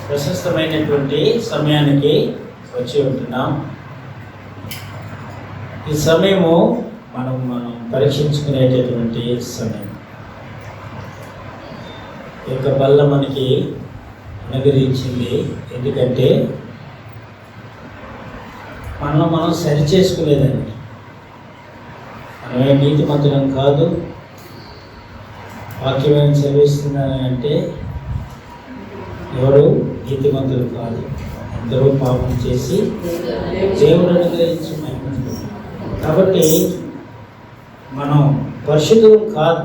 ప్రశస్తమైనటువంటి సమయానికి వచ్చి ఉంటున్నాం. ఈ సమయము మనం పరీక్షించుకునేటటువంటి సమయం. ఈ యొక్క బల్ల మనకి అనుగ్రహించింది. ఎందుకంటే మనం సరి చేసుకునేదండి. మనమే నీతిమంతులం కాదు. వాక్యమైన చదివిస్తున్నాను అంటే ఎవరు నీతిమంతులు కాదు, అందరూ పాపం చేసి దేవుడు అనుగ్రహించి కాబట్టి మనం పరిశుద్ధం కాదు.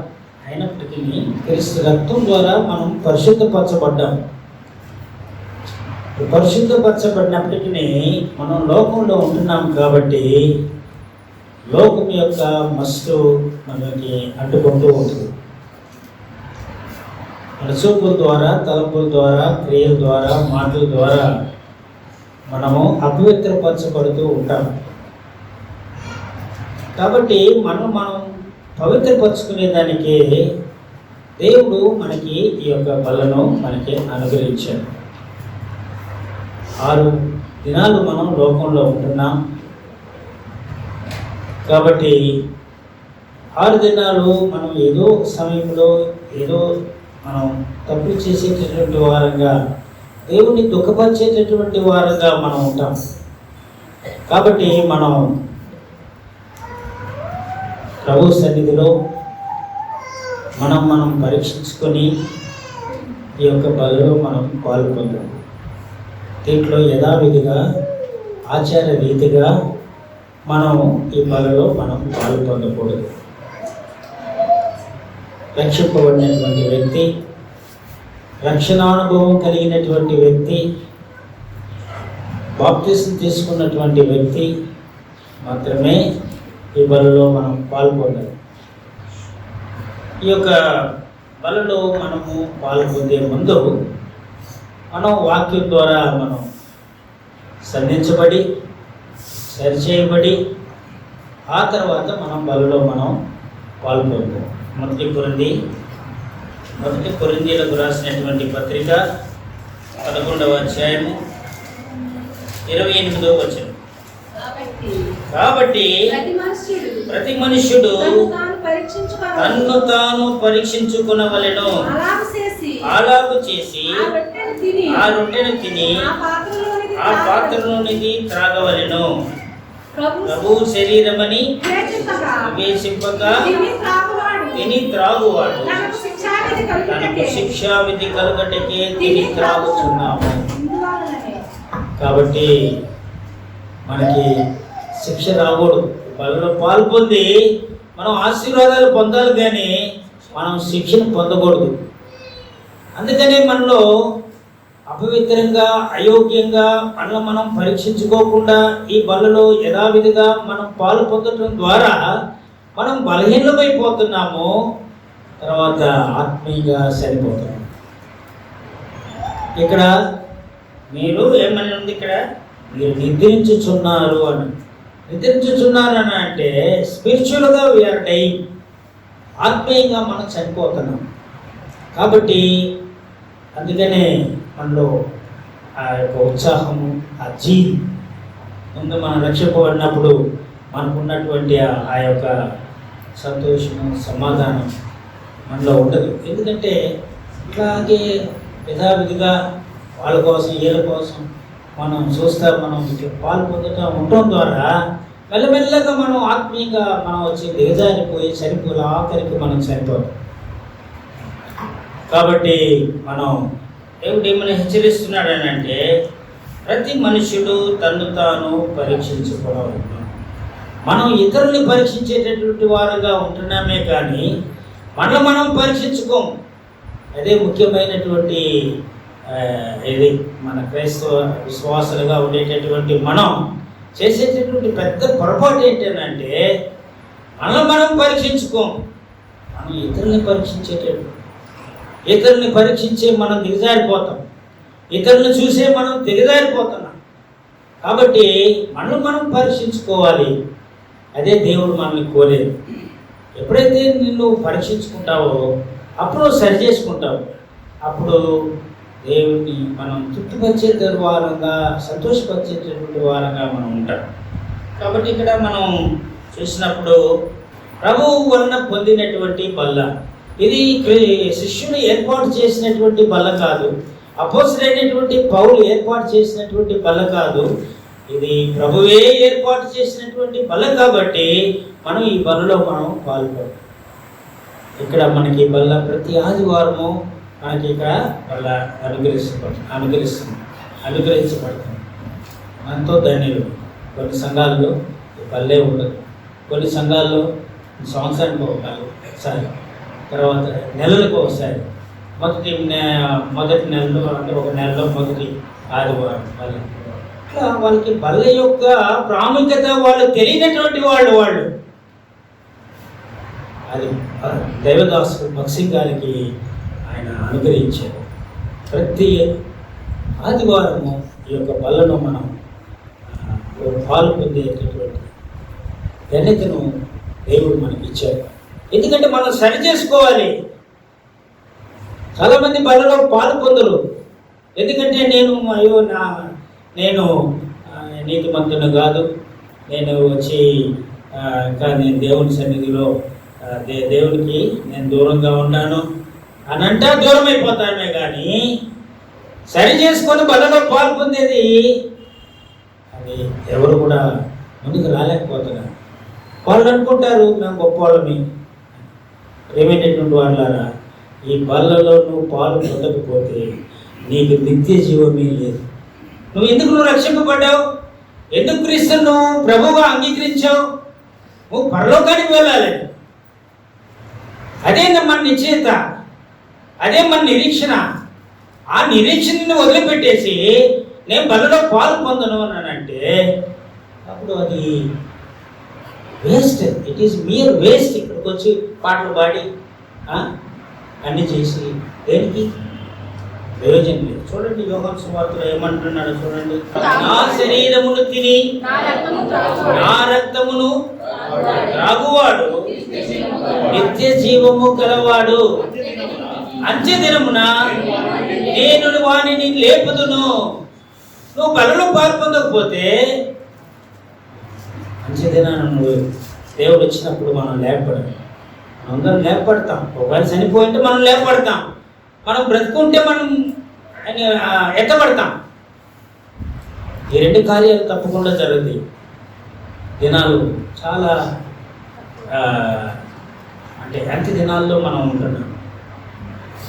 అయినప్పటికీ క్రీస్తు రక్తం ద్వారా మనం పరిశుద్ధపరచబడ్డాం. పరిశుద్ధపరచబడినప్పటికీ మనం లోకంలో ఉంటున్నాం కాబట్టి లోకం యొక్క మస్తు మనకి అడ్డుకుంటూ ఉంటుంది. మన చూపుల ద్వారా, తలంపుల ద్వారా, క్రియల ద్వారా, మాటల ద్వారా మనము అపవిత్రపరచబడుతూ ఉంటాం. కాబట్టి మనం పవిత్రపరచుకునేదానికి దేవుడు మనకి ఈ యొక్క బలను మనకి అనుగ్రహించాడు. 6 దినాలు మనం లోకంలో ఉంటున్నాం కాబట్టి 6 దినాలు మనం ఏదో సమయంలో ఏదో మనం తప్పులు చేసేటటువంటి వారంగా, దేవుణ్ణి దుఃఖపరిచేటటువంటి వారంగా మనం ఉంటాం. కాబట్టి మనం ప్రభు సన్నిధిలో మనం పరీక్షించుకొని ఈ యొక్క బలలో మనం పాల్గొందాం. దీంట్లో యథావిధిగా ఆచార రీతిగా మనం ఈ బలలో మనం పాల్గొనకూడదు. రక్షింపబడినటువంటి వ్యక్తి, రక్షణానుభవం కలిగినటువంటి వ్యక్తి, బాప్తిసం తీసుకున్నటువంటి వ్యక్తి మాత్రమే ఈ బలలో మనం పాల్గొనాలి. ఈ యొక్క బలలో మనము పాల్గొనే ముందు మనం వాక్యం ద్వారా మనం సంధించబడి సరిచేయబడి ఆ తర్వాత మనం బలలో మనం పాల్గొందాం. మొదటి కొరింథీయులకు రాసినటువంటి పత్రిక 11వ అధ్యాయము 28వ వచనం. కాబట్టి ప్రతి మనుష్యుడు తన్ను తాను పరీక్షించుకొనవలెను. అలాగు చేసి ఆ రొట్టెను తిని ఆ పాత్రలోనిది త్రాగవలెను. ప్రభువు శరీరమని వివేచింపక తిని త్రాగువాడు తనకు శిక్షావిధి కలుగటకే తిని త్రాగుతున్నాము. కాబట్టి మనకి శిక్ష రాకూడదు. బలలో పాల్పొంది మనం ఆశీర్వాదాలు పొందాలి, కానీ మనం శిక్షను పొందకూడదు. అందుకనే మనలో అపవిత్రంగా, అయోగ్యంగా మనం పరీక్షించుకోకుండా ఈ బలలో యథావిధిగా మనం పాలు పొందటం ద్వారా మనం బలహీనమైపోతున్నాము. తర్వాత ఆత్మీయంగా సరిపోతున్నాం. ఇక్కడ మీరు ఏమని ఉంది, ఇక్కడ మీరు నిద్రించుచున్నారు అని. నిద్రించుచున్నారు అని అంటే స్పిరిచువల్గా వీఆర్ డైయింగ్, ఆత్మీయంగా మనం చనిపోతున్నాం. కాబట్టి అందుకనే మనలో ఆ యొక్క ఉత్సాహము, ఆ ముందు మనం రక్షింపబడినప్పుడు మనకున్నటువంటి ఆ యొక్క సంతోషము, సమాధానం మనలో ఉండదు. ఎందుకంటే ఇట్లాగే యథావిధిగా వాళ్ళ కోసం వీళ్ళ కోసం మనం చూస్తా మనం ఇట్లా పాలు పొందటం ఉండటం ద్వారా మెల్లమెల్లగా మనం ఆత్మీయంగా మనం వచ్చి దిగజారిపోయి చనిపోయి ఆఖరికి మనం చనిపోతాం. కాబట్టి మనం దేవుడు ఏమని హెచ్చరిస్తున్నాడు అని అంటే ప్రతి మనుష్యుడు తన్ను తాను పరీక్షించుకోవాలి. మనం ఇతరుల్ని పరీక్షించేటటువంటి వారుగా ఉంటున్నామే కానీ మనం పరీక్షించుకోం. అదే ముఖ్యమైనటువంటి ఇది మన క్రైస్తవ విశ్వాసాలుగా ఉండేటటువంటి మనం చేసేటటువంటి పెద్ద పొరపాటు ఏంటంటే మనం పరీక్షించుకోం. మనం ఇతరుల్ని ఇతరుల్ని పరీక్షించే మనం దిగజారిపోతాం. ఇతరులను చూసే మనం దిగజారిపోతున్నాం. కాబట్టి మనం పరీక్షించుకోవాలి. అదే దేవుడు మనల్ని కోరేది. ఎప్పుడైతే నిన్ను పరీక్షించుకుంటావో అప్పుడు సరి చేసుకుంటావు. అప్పుడు దేవుడిని మనం తృప్తిపరిచే వారంగా, సంతోషపరిచేటటువంటి వారంగా మనం ఉంటాం. కాబట్టి ఇక్కడ మనం చూసినప్పుడు ప్రభువు వలన పొందినటువంటి బల్ల, ఇది శిష్యుడు ఏర్పాటు చేసినటువంటి బల్ల కాదు, అపోస్తలుడైనటువంటి పౌలు ఏర్పాటు చేసినటువంటి బల్ల కాదు, ఇది ప్రభువే ఏర్పాటు చేసినటువంటి బల్ల. కాబట్టి మనం ఈ బల్లలో మనం పాల్గొంటాం. ఇక్కడ మనకి బల్ల ప్రతి ఆదివారము మనకి ఇక్కడ బల్ల అనుగ్రహించబడుతుంది. ఎంతో ధన్యులు. కొన్ని సంఘాల్లో బల్లే ఉండదు, కొన్ని సంఘాల్లో సంవత్సరానికి ఒకసారి, తర్వాత నెలలకు ఒకసారి, మొదటి నెలలో అంటే ఒక నెలలో మొదటి ఆదివారం బల్ల. ఇట్లా వాళ్ళకి బల్ల యొక్క ప్రాముఖ్యత వాళ్ళు తెలియనటువంటి వాళ్ళు అది దేవదాసు భక్సింగ్ గారికి ఆయన అనుగ్రహించారు. ప్రతి ఆదివారము ఈ యొక్క బల్లను మనం పాలు పొందేటటువంటి ధన్యతను దేవుడు మనకి ఇచ్చారు. ఎందుకంటే మనం సరి చేసుకోవాలి. చాలామంది బల్లలో పాలు పొందరు. ఎందుకంటే నేను నీతిమంతుని కాదు, నేను వచ్చి ఇంకా నేను దేవుని సన్నిధిలో దేవునికి నేను దూరంగా ఉన్నాను అని అంటే దూరం అయిపోతామే. కానీ సరి చేసుకొని బల్లలో పాలు పొందేది అది ఎవరు కూడా ముందుకు రాలేకపోతున్నారు. వాళ్ళు అనుకుంటారు మేము గొప్ప వాళ్ళని. ఏమైనటువంటి వాళ్ళారా, ఈ బల్లలో నువ్వు పాలు పొందకపోతే నీకు నిత్య జీవమే లేదు. నువ్వు ఎందుకు రక్షింపబడ్డావు? ఎందుకు క్రీస్తును ప్రభువుగా అంగీకరించావు? నువ్వు పరలోకానికి వెళ్ళాలి. అదే మన నిశ్చయిత, అదే మన నిరీక్షణ. ఆ నిరీక్షణని వదిలిపెట్టేసి నేను బల్లలో పాలు పొందను అని అంటే అప్పుడు అది waste. It is mere waste. ఇక్కడికి వచ్చి పాటలు పాడి అన్నీ చేసి దేనికి ప్రయోజనం లేదు. చూడండి యోహాను సువార్తలో ఏమంటున్నాడో చూడండి. నా శరీరమును తిని నా రక్తమును త్రాగువాడు నిత్య జీవము కలవాడు, అంత్య దినమున నేను వానిని లేపుదును. నువ్వు బలలో పాలు పొందకపోతే అంత్య దినాన్ని నువ్వు దేవుడు వచ్చినప్పుడు మనం లేపడం, అందరం లేపడతాం. ఒకవేళ చనిపోయింటే మనం లేపడతాం, మనం బ్రతుకుంటే మనం ఎత్తబడతాం. ఈ రెండు కార్యాలు తప్పకుండా జరుగుతాయి. దినాలు చాలా అంటే అంత్య దినాల్లో మనం ఉంటున్నాం.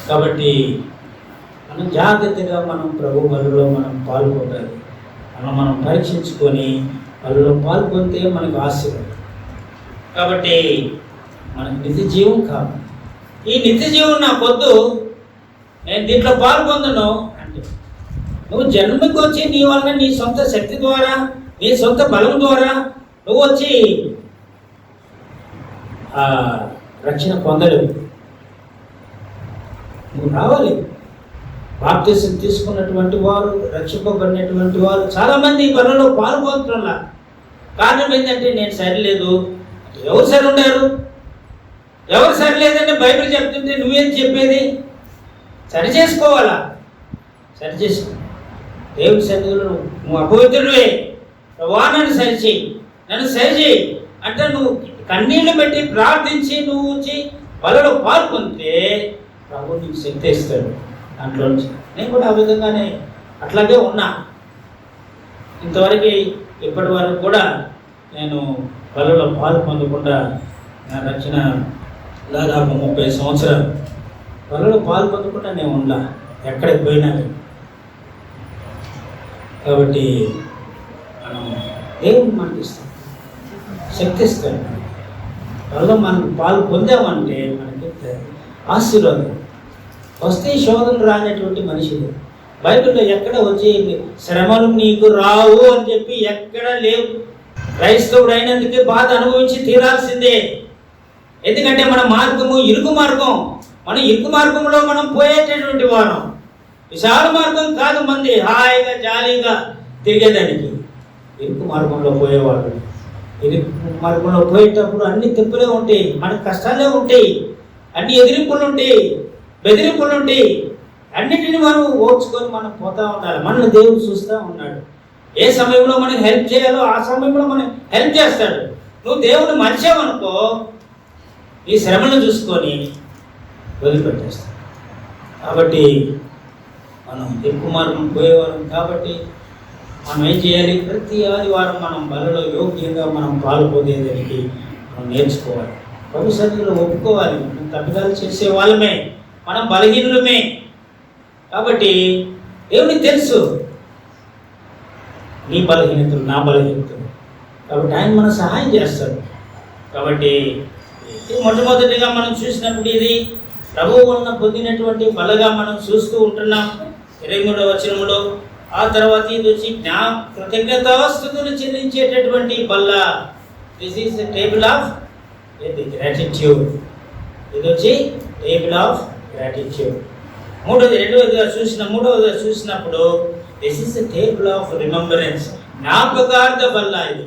కాబట్టి మనం జాగ్రత్తగా మనం ప్రభు బలిలో మనం పాల్గొనాలి. మనం పరీక్షించుకొని బలిలో పాల్గొంటే మనకు ఆశీర్వాదం. కాబట్టి మనకు నిత్య జీవం కావాలి. ఈ నిత్య జీవం నా పొద్దు నేను దీంట్లో పాల్గొందను అంటే నువ్వు జన్మకి వచ్చి నీ వలన నీ సొంత శక్తి ద్వారా, నీ సొంత బలం ద్వారా నువ్వు వచ్చి రక్షణ పొందలేవు. నువ్వు రావాలి. బాప్తిసం తీసుకున్నటువంటి వారు, రక్షింపబడినటువంటి వారు చాలామంది ఈ పనుల్లో పాల్గొంటున్నా. కారణం ఏంటంటే నేను సరిలేదు. ఎవరు సరి ఉండారు? ఎవరు సరిలేదంటే బైబిల్ చెప్తుంటే నువ్వేం చెప్పేది? సరి చేసుకోవాలా? సరి చేసుకో. దేవుడి సన్నిధిలో నువ్వు అపవిత్రుడివే, నన్ను సరిచేయి, నన్ను సరిచేయి అంటే నువ్వు కన్నీళ్లు పెట్టి ప్రార్థించి నువ్వు వచ్చి బలలో పాల్గొంటే ప్రభు నీకు శక్తి ఇస్తాడు. దాంట్లో నుంచి నేను కూడా ఆ విధంగానే అట్లాగే ఉన్నా. ఇంతవరకు ఇప్పటి వరకు కూడా నేను బలలో పాలు పొందకుండా నా రక్షణ దాదాపు 30 సంవత్సరాలు బలలో పాలు పొందకుండా నేను ఉన్నా, ఎక్కడికి పోయినా. కాబట్టి మనం దేవుడు మనకి ఇస్తాం, శక్తి ఇస్తాడు. బలలో మనం పాలు పొందామంటే మనకి ఆశీర్వాదం వస్తే శోధనలు రానటువంటి మనిషిలు బైబిల్లో ఎక్కడ వచ్చి శ్రమలు నీకు రావు అని చెప్పి ఎక్కడ లేవు. క్రైస్తవుడు అయినందుకే బాధ అనుభవించి తీరాల్సిందే. ఎందుకంటే మన మార్గము ఇరుకు మార్గం. మన ఇరుకు మార్గంలో మనం పోయేటటువంటి వారం. విశాల మార్గం కాదు మంది హాయిగా జాలీగా తిరిగేదానికి. ఇరుకు మార్గంలో పోయేవాడు. ఇరుకు మార్గంలో పోయేటప్పుడు అన్ని తిప్పులే ఉంటాయి, మనకు కష్టాలే ఉంటాయి, అన్ని ఎదిరింపులు ఉంటాయి, బెదిరింపులు ఉంటాయి. అన్నిటిని మనం ఓర్చుకొని మనం పోతా ఉండాలి. మనల్ని దేవుడు చూస్తూ ఉన్నాడు. ఏ సమయంలో మనకి హెల్ప్ చేయాలో ఆ సమయంలో మనం హెల్ప్ చేస్తాడు. నువ్వు దేవుడిని మర్చావనుకో ఈ శ్రమను చూసుకొని వదిలిపెట్టేస్తాడు. కాబట్టి మనం ఎక్కువ మార్గం పోయేవాళ్ళం కాబట్టి మనం ఏం చేయాలి? ప్రతి ఆదివారం మనం బలలో యోగ్యంగా మనం పాల్గొనేదానికి మనం నేర్చుకోవాలి. ప్రభు సన్నిధిలో ఒప్పుకోవాలి. మనం తప్పిదాలు చేసే వాళ్ళమే, మనం బలహీనులమే. కాబట్టి దేవునికి తెలుసు నీ బలహీనతలు, నా బలహీనతలు. కాబట్టి ఆయన మనం సహాయం చేస్తాడు. కాబట్టి మొట్టమొదటిగా మనం చూసినప్పుడు ఇది ప్రభువు వలన పొందినటువంటి బలగా మనం చూస్తూ ఉంటున్నాం 23వ వచనంలో. ఆ తర్వాత ఇది వచ్చి కృతజ్ఞతాస్తుతులు చెల్లించేటటువంటి బల్ల. This is the table of gratitude. ఇది వచ్చి టేబుల్ ఆఫ్ గ్రాటిట్యూడ్. రెండవదిగా చూసినప్పుడు this is the table of remembrance. జ్ఞాపకార్థ బల్ల. ఇది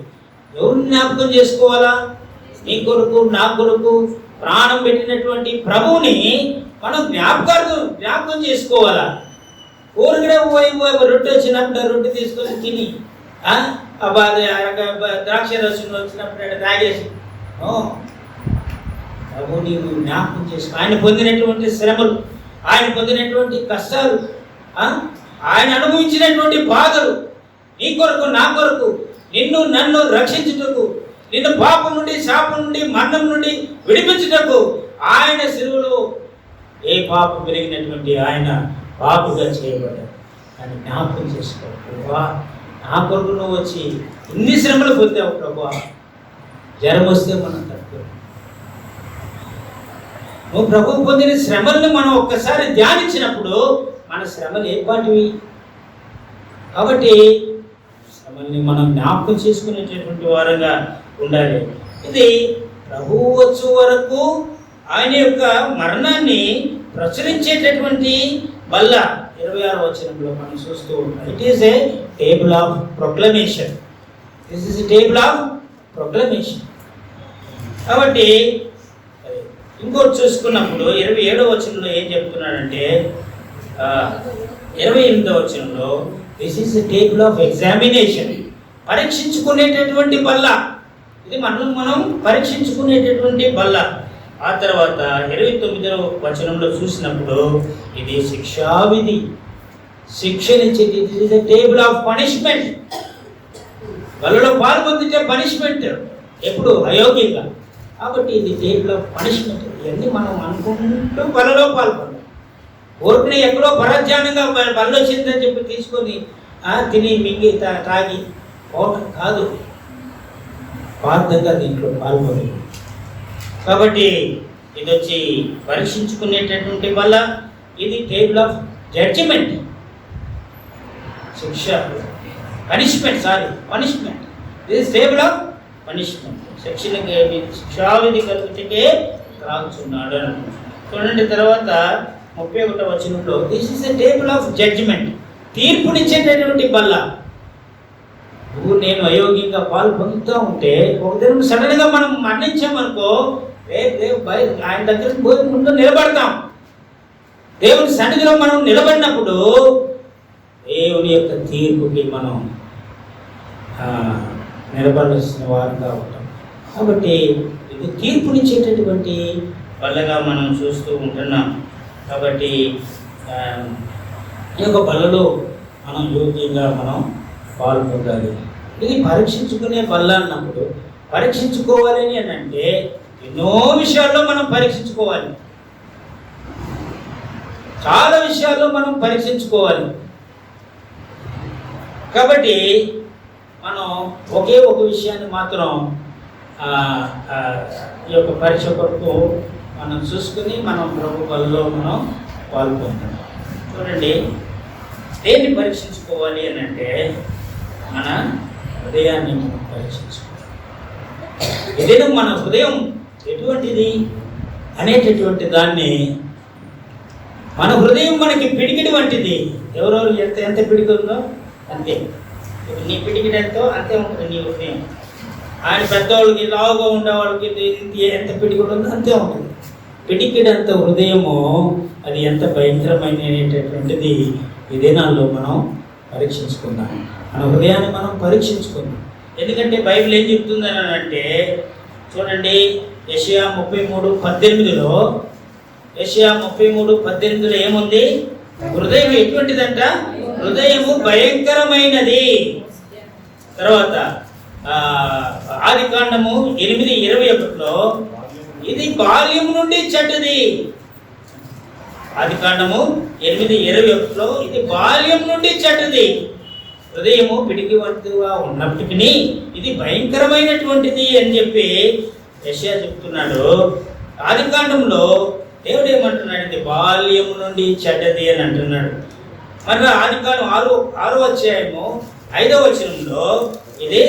ఎవరు జ్ఞాపకం చేసుకోవాలా? నీ కొరకు, నా కొరకు ప్రాణం పెట్టినటువంటి ప్రభువుని మనం జ్ఞాపకం చేసుకోవాలా? ఊరికడే రొట్టె వచ్చినప్పుడు రొట్టె తీసుకొని తిని ద్రాక్ష రసం వచ్చినప్పుడు తాగేసి ప్రభు నీవు జ్ఞాపకం చేసుకో. ఆయన పొందినటువంటి శ్రమలు, ఆయన పొందినటువంటి కష్టాలు, ఆయన అనుభవించినటువంటి బాధలు నీ కొరకు, నా కొరకు, నిన్ను నన్ను రక్షించుటకు, నిన్ను పాపం నుండి, శాపం నుండి, మరణం నుండి విడిపించుటకు ఆయన శిలువలో ఏ పాపం పెరిగినటువంటి ఆయన పాపుగా చేయబడ్డాడు. ఆయన జ్ఞాపకం చేసుకో. ప్రభువా నా కొరకు నువ్వు వచ్చి ఇన్ని శ్రమలు పొందావు ప్రభువా. జ్వరం వస్తే మనం తక్కువ. నువ్వు ప్రభువు పొందిన శ్రమలను మనం ఒక్కసారి ధ్యానించినప్పుడు మన శ్రమలు ఏపాటివి? కాబట్టి శ్రమల్ని మనం జ్ఞాపకం చేసుకునేటటువంటి వారంగా ఉండాలి. ఇది ప్రభువు వచ్చు వరకు ఆయన యొక్క మరణాన్ని ప్రచురించేటటువంటి బల్ల 26వ వచనంలో మనం చూస్తూ ఉంటాం. It is a table of proclamation. This is a table of proclamation. కాబట్టి ఇంకోటి చూసుకున్నప్పుడు 27వ వచనంలో ఏం చెప్తున్నాడంటే 28వ వచనంలో this is a table of examination. పరీక్షించుకునేటటువంటి బల్ల. ఇది మనం పరీక్షించుకునేటటువంటి బల్ల. ఆ తర్వాత 29వ వచనంలో చూసినప్పుడు ఇది శిక్షావిధి, శిక్షనిచ్చేది. It is the table of punishment. బలలో పాల్పొందితే పనిష్మెంట్ ఎప్పుడు అయోగ్యంగా. కాబట్టి ఇది టేబుల్ ఆఫ్ పనిష్మెంట్. ఇవన్నీ మనం అనుకుంటూ బలలో పాల్పొందాం. ఊరికనే ఎక్కడో పరాధ్యానంగా బల్ల వచ్చిందని చెప్పి తీసుకొని తిని మింగి తాగి పోవటం కాదు, పార్థంగా దీంట్లో పాల్గొనేది. కాబట్టి ఇది వచ్చి పరీక్షించుకునేటటువంటి వల్ల ఇది టేబుల్ ఆఫ్ జడ్జిమెంట్. శిక్ష, పనిష్మెంట్. ఇది టేబుల్ ఆఫ్ పనిష్మెంట్. శిక్షావిధి కలుగుతే త్రాగుతున్నాడు అని చూడండి. తర్వాత 31వ వచనంలో this is a table of judgement. తీర్పునిచ్చేటటువంటి బల్ల. నువ్వు నేను అయోగ్యంగా పాలు పొందుతూ ఉంటే ఒక దినం సడన్గా మనం మరణించామనుకో, రేపు ఆయన దగ్గరికి పోయి ముందు నిలబడతాం. దేవుని సన్నిధిలో మనం నిలబడినప్పుడు దేవుని యొక్క తీర్పుకి మనం నిలబడాల్సిన వారంగా ఉంటాం. కాబట్టి ఇది తీర్పునిచ్చేటటువంటి బల్లగా మనం చూస్తూ ఉంటున్నాం. కాబట్టి ఈ యొక్క బల్లలో మనం యోగ్యంగా మనం పాల్గొనాలి. ఇది పరీక్షించుకునే బల్ల అన్నప్పుడు పరీక్షించుకోవాలి అని అంటే ఎన్నో విషయాల్లో మనం పరీక్షించుకోవాలి. చాలా విషయాల్లో మనం పరీక్షించుకోవాలి. కాబట్టి మనం ఒకే ఒక విషయాన్ని మాత్రం ఈ యొక్క పరీక్ష కొరకు మనం చూసుకుని మనం ప్రభు బలలో మనం పాల్గొంటాం. చూడండి, దేన్ని పరీక్షించుకోవాలి అని అంటే మన హృదయాన్ని మనం పరీక్షించుకోవాలి. ఏదైనా మన హృదయం ఎటువంటిది అనేటటువంటి దాన్ని, మన హృదయం మనకి పిడికిడి వంటిది. ఎవరెవరు ఎంత పిడికి ఉందో అంతే. నీ పిడికిడి ఎంతో అంతే ఉంటుంది నీ హృదయం. ఆయన పెద్దవాళ్ళకి లావుగా ఉండేవాళ్ళకి ఎంత పిడికిడి ఉందో అంతే ఉంటుంది. పిడికిడంత హృదయము అది ఎంత భయంకరమైనటువంటిది ఈ దినాల్లో మనం పరీక్షించుకుందాం. మన హృదయాన్ని మనం పరీక్షించుకుందాం. ఎందుకంటే బైబిల్ ఏం చెప్తుందని అంటే చూడండి, యెషయా 33:18లో యెషయా 33:18లో ఏముంది? హృదయం ఎటువంటిదంట? హృదయము భయంకరమైనది. తర్వాత ఆదికాండము 8:21లో ఇది బాల్యం నుండి చెడ్డది. ఆదికాండము 8:21లో ఇది బాల్యం నుండి చెడ్డది. హృదయము పిడికి వంతుగా ఉన్నప్పటికీ ఇది భయంకరమైనటువంటిది అని చెప్పి యెషయా చెప్తున్నాడు. ఆదికాండంలో దేవుడు ఏమంటున్నాడు? ఇది బాల్యం నుండి చెడ్డది అని అంటున్నాడు. మరి ఆదికాండం 6వ అధ్యాయము 5వ వచనంలో ఇది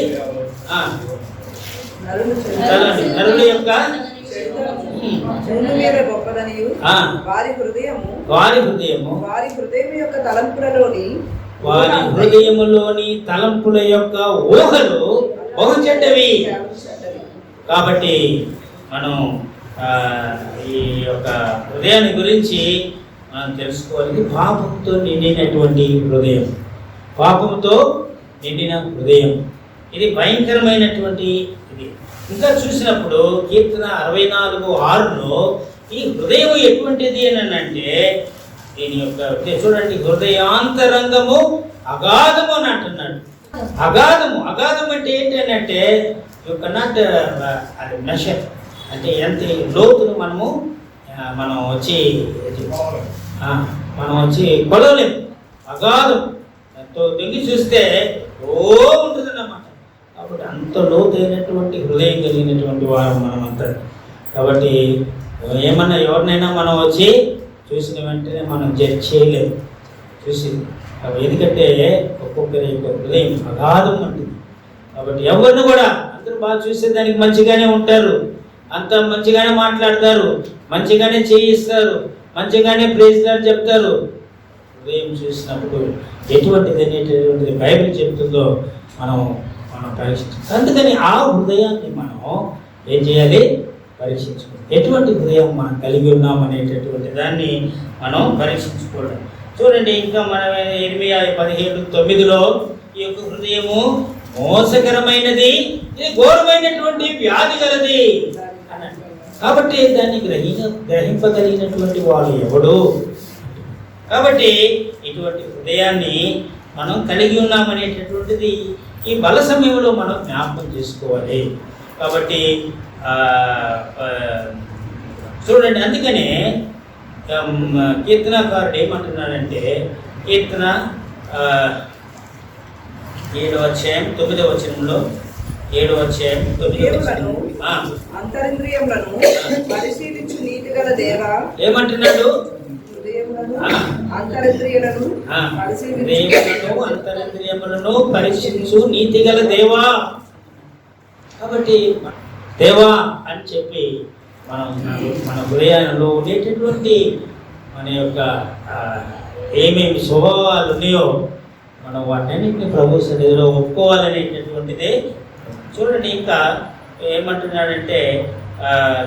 నరుల యొక్క వారి హృదయములోని తలంపుల యొక్క ఊహలు బహు చెడ్డవి. కాబట్టి మనం ఈ యొక్క హృదయాన్ని గురించి మనం తెలుసుకోవాలి. పాపంతో నిండినటువంటి హృదయం, పాపంతో నిండిన హృదయం, ఇది భయంకరమైనటువంటి ఇది. ఇంకా చూసినప్పుడు కీర్తన 64:6లో ఈ హృదయం ఎటువంటిది అని అంటే దీని యొక్క చూడండి, హృదయాంతరంగము అగాధము అని అంటున్నాడు. అగాధము అంటే ఏంటి అని అంటే యు కెనాట్ అది మెషర్, అంటే ఎంత లోతును మనం వచ్చి కొలవలేము. అగాధం ఎంతో దిగి చూస్తే ఉంటుంది అన్నమాట. కాబట్టి అంత లోతైనటువంటి హృదయం కలిగినటువంటి వారు మనమంతా. కాబట్టి ఎవరినైనా మనం వచ్చి చూసిన వెంటనే మనం జడ్జ్ చేయలేము చూసి. ఎందుకంటే ఒక్కొక్కరి యొక్క హృదయం అగాధం ఉంటుంది. కాబట్టి ఎవరిని కూడా అందరూ బాగా చూసేదానికి మంచిగానే ఉంటారు, అంత మంచిగానే మాట్లాడతారు, మంచిగానే చేయిస్తారు, మంచిగానే ప్రైజ్ లార్డ్ చెప్తారు. హృదయం చూసినప్పుడు ఎటువంటిది అనేటటువంటిది బైబిల్ చెప్తుందో మనం పరీక్షించాలి. అందుకని ఆ హృదయాన్ని మనం ఏం చేయాలి? పరీక్షించుకోవాలి. ఎటువంటి హృదయం మనం కలిగి ఉన్నాం అనేటటువంటి దాన్ని మనం పరీక్షించుకోవడం. చూడండి, ఇంకా మనం ఇర్మియా 17:9లో ఈ యొక్క హృదయము మోసకరమైనది, ఇది ఘోరమైనటువంటి వ్యాధి గలది అన్నాడు. కాబట్టి దాన్ని గ్రహింపగలిగినటువంటి వాడు ఎవడు? కాబట్టి ఇటువంటి హృదయాన్ని మనం కలిగి ఉన్నామనేటటువంటిది ఈ బల సమయంలో మనం జ్ఞాపకం చేసుకోవాలి. కాబట్టి చూడండి, అందుకనే కీర్తనకారుడు ఏమంటున్నాడంటే కీర్తన 7వ అధ్యాయం 9వ వచనంలో 7వ అధ్యాయం 9వ వచనం అంతరింద్రియములను పరిశీలించు నీతిగల దేవా ఏమంటున్నాడు? అంతరింద్రియములను పరీక్షించు నీతిగల దేవా. కాబట్టి దేవా అని చెప్పి మన హృదయంలో ఉండేటటువంటి మన యొక్క ఏమేమి స్వభావాలు ఉన్నాయో మనం వాటన్నింటినీ ప్రభు సన్నిధిలో ఒప్పుకోవాలనేటటువంటిదే. చూడండి, ఇంకా ఏమంటున్నాడంటే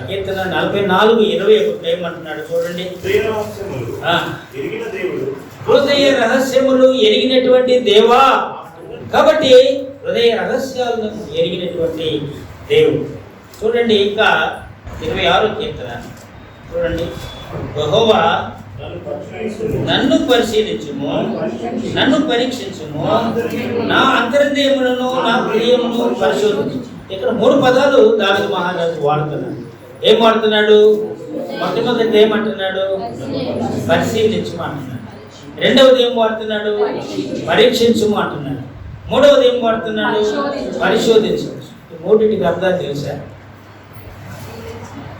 కీర్తన 44:21 ఏమంటున్నాడు చూడండి, హృదయ రహస్యములు ఎరిగినటువంటి దేవా. కాబట్టి హృదయ రహస్యాలను ఎరిగినటువంటి దేవుడు. చూడండి, ఇంకా 26వ కీర్తన చూడండి, యెహోవా నన్ను పరిశీలించుము, నన్ను పరీక్షించుము, నా అంతర్దేములను నా హృదయమును పరిశోధించు. ఇక్కడ 3 పదాలు దావీదు మహారాజు వాడుతున్నాడు. ఏం వాడుతున్నాడు? మొట్టమొదటి ఏమంటున్నాడు? పరిశీలించుము అంటున్నాడు. రెండవది ఏం వాడుతున్నాడు? పరీక్షించుము అంటున్నాడు. మూడవది ఏం వాడుతున్నాడు? పరిశోధించు. ఈ మూడింటికి అర్థాలు తెలుసా?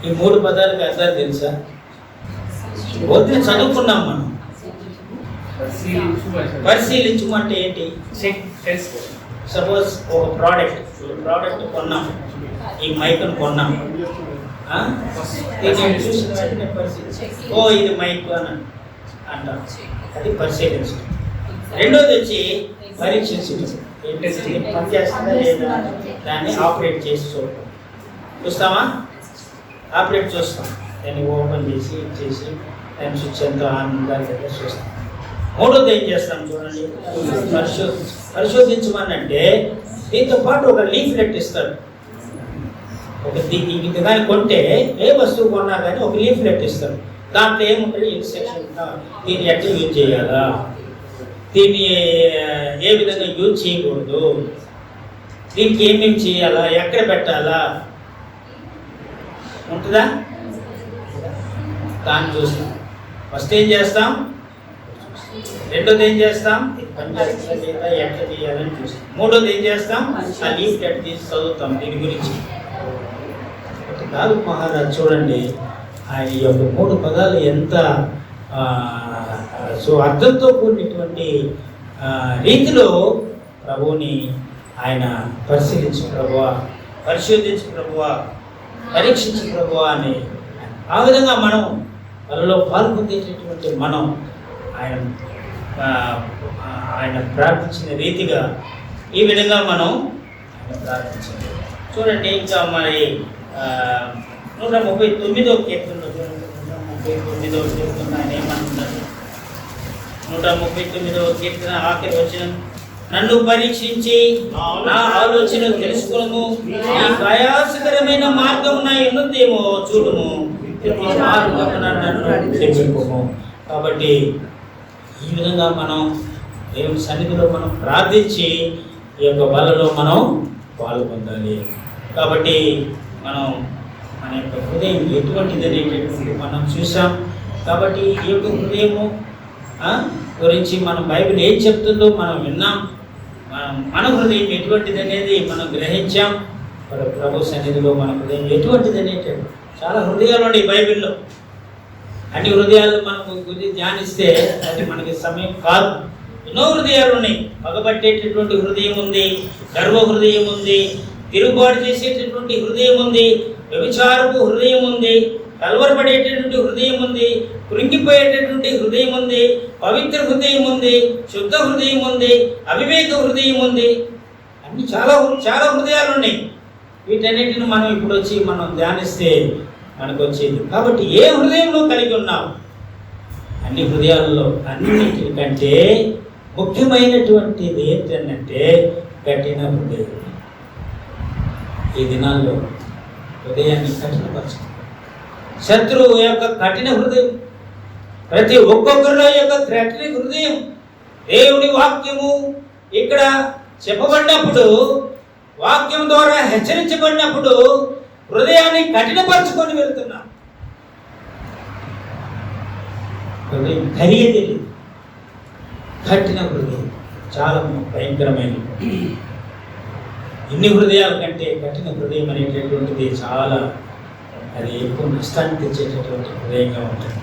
ఈ 3 పదాలకి అర్థాలు తెలుసా? వద్దు చదువుకున్నాం మనం. పరిశీలించము అంటే ఏంటి? సపోజ్ ఒక ప్రోడక్ట్ కొన్నాం, ఈ మైక్ను కొన్నాం, చూసిన వెంటనే ఇది మైక్ అని అంటాం, అది పరిశీలించడం. రెండోది వచ్చి పరీక్షించడం, పనిచేస్తుందా లేదా దాన్ని ఆపరేట్ చేసి చూస్తామా? ఆపరేట్ చూస్తాం, దాన్ని ఓపెన్ చేసి స్విచ్ ఎంతో ఆనందాన్ని చూస్తాం. మూడోది ఏం చేస్తాం చూడండి, పరిశోధించమనంటే దీంతో పాటు ఒక లీఫ్లెట్ ఇస్తాడు. ఒక దీనికి కానీ కొంటే ఏ వస్తువు కొన్నా కానీ ఒక లీఫ్లెట్ ఇస్తాడు. దాంట్లో ఏముంటుంది, ఇన్స్ట్రక్షన్, దీన్ని ఎట్లా యూజ్ చేయాలా, దీన్ని ఏ విధంగా యూజ్ చేయకూడదు, దీనికి ఏమేమి చేయాలా, ఎక్కడ పెట్టాలా ఉంటుందా? దాన్ని చూస్తాం. ఫస్ట్ ఏం చేస్తాం, రెండోది ఏం చేస్తాం, ఇది పని చేస్తుందా లేదా, ఎట్లా చేయాలని చూస్తాం. మూడోది ఏం చేస్తాం, ఆ లీఫ్లెట్ తీసి చదువుతాం దీని గురించి. దావీదు మహారాజు చూడండి, ఆయన యొక్క 3 పదాలు ఎంత అర్థంతో కూడినటువంటి రీతిలో ప్రభువుని ఆయన పరిశీలించు ప్రభువా, పరిశోధించు ప్రభువా, పరీక్షించు ప్రభువా అని ఆ విధంగా మనం వాళ్ళలో పాల్పొందేటటువంటి మనం ఆయన ప్రార్థించిన రీతిగా ఈ విధంగా మనం ఆయన ప్రార్థించాలి. చూడండి, ఇంకా మరి 139వ కీర్తనలో చూడండి, 139వ కీర్తన ఆయన ఏమంటున్నారు, 139వ కీర్తన ఆఖరి వచనం, నన్ను పరీక్షించి నా ఆలోచన తెలుసుకును, ఈ ప్రయాసకరమైన మార్గం నా ఎన్నుందేమో చూడుము, నన్ను తెలుసుకోము. కాబట్టి ఈ విధంగా మనం దేవుని సన్నిధిలో మనం ప్రార్థించి ఈ యొక్క బలలో మనం పాల్గొందాలి. కాబట్టి మనం మన యొక్క హృదయం ఎటువంటిది అనేటటువంటి మనం చూసాం. కాబట్టి ఈ యొక్క హృదయము గురించి మనం బైబిల్ ఏం చెప్తుందో మనం విన్నాం. మన హృదయం ఎటువంటిది అనేది మనం గ్రహించాం. ప్రభు సన్నిధిలో మన హృదయం ఎటువంటిది అనేటటువంటి చాలా హృదయాలు ఉన్నాయి బైబిల్లో. అన్ని హృదయాలు మనం గురించి ధ్యానిస్తే అది మనకి సమయం కాదు. ఎన్నో హృదయాలు ఉన్నాయి. పగబట్టేటటువంటి హృదయం ఉంది, గర్వ హృదయం ఉంది, తిరుగుబాటు చేసేటటువంటి హృదయం ఉంది, వ్యభిచారపు హృదయం ఉంది, కలవరపడేటటువంటి హృదయం ఉంది, కృంగిపోయేటటువంటి హృదయం ఉంది, పవిత్ర హృదయం ఉంది, శుద్ధ హృదయం ఉంది, అవివేక హృదయం ఉంది. అన్ని చాలా చాలా హృదయాలు ఉన్నాయి. వీటన్నిటిని మనం ఇప్పుడు వచ్చి మనం ధ్యానిస్తే మనకు వచ్చేది. కాబట్టి ఏ హృదయంలో కలిగి ఉన్నాం, అన్ని హృదయాలలో అన్నిటికంటే ముఖ్యమైనటువంటిది ఏంటంటే కఠిన హృదయం. ఈ దినాల్లో హృదయాన్ని కఠినపరచు. శత్రువు యొక్క కఠిన హృదయం, ప్రతి ఒక్కొక్కరిలో యొక్క కఠిన హృదయం దేవుని వాక్యము ఇక్కడ చెప్పబడినప్పుడు, వాక్యం ద్వారా హెచ్చరించబడినప్పుడు హృదయాన్ని కఠినపరచుకొని వెళ్తున్నాం. హృదయం ఖరీదు, కఠిన హృదయం చాలా భయంకరమైనది. ఇన్ని హృదయాల కంటే కఠిన హృదయం అనేటటువంటిది చాలా అది ఎక్కువ నష్టాన్ని తెచ్చేటటువంటి హృదయంగా ఉంటుంది.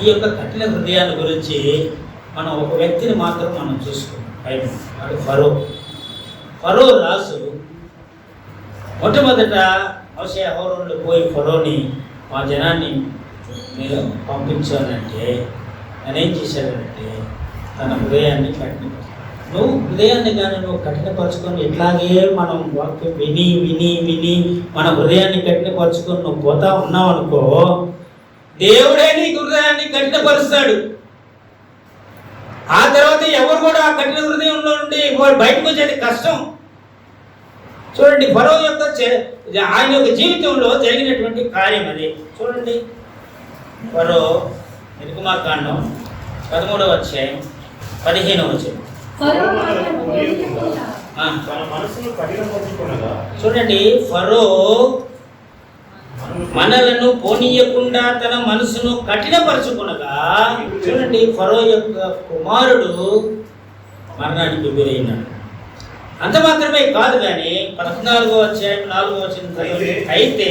ఈ యొక్క కఠిన హృదయాల గురించి మనం ఒక వ్యక్తిని మాత్రం మనం చూసుకున్నాం. అది ఫరో రాజు మొట్టమొదట మోషే అహరోనులు పోయి ఫరోని మా జనాన్ని మీరు పంపించానంటే నేనేం చేశానంటే తన హృదయాన్ని కఠినపరచు. నువ్వు హృదయాన్ని కానీ నువ్వు కఠినపరచుకొని ఇట్లాగే మనం వాక్యం విని విని విని మన హృదయాన్ని కఠినపరచుకొని నువ్వు పోతా ఉన్నావు అనుకో, దేవుడే నీ హృదయాన్ని కఠినపరుస్తాడు. ఆ తర్వాత ఎవరు కూడా ఆ కఠిన హృదయంలో నుండి బయటకు వచ్చేది కష్టం. చూడండి, ఫరో యొక్క ఆయన యొక్క జీవితంలో జరిగినటువంటి కార్యం అది. చూడండి, ఫరో నిర్గమాకాండం 13వ అధ్యాయం 15వ వచనం. చూడండి, ఫరో మనలను పోనీయకుండా తన మనసును కఠినపరచుకునగా, చూడండి, ఫరో యొక్క కుమారుడు మరణానికి గురైనాడు. అంత మాత్రమే కాదు కానీ 14వ అధ్యాయం 4వ వచనం, అయితే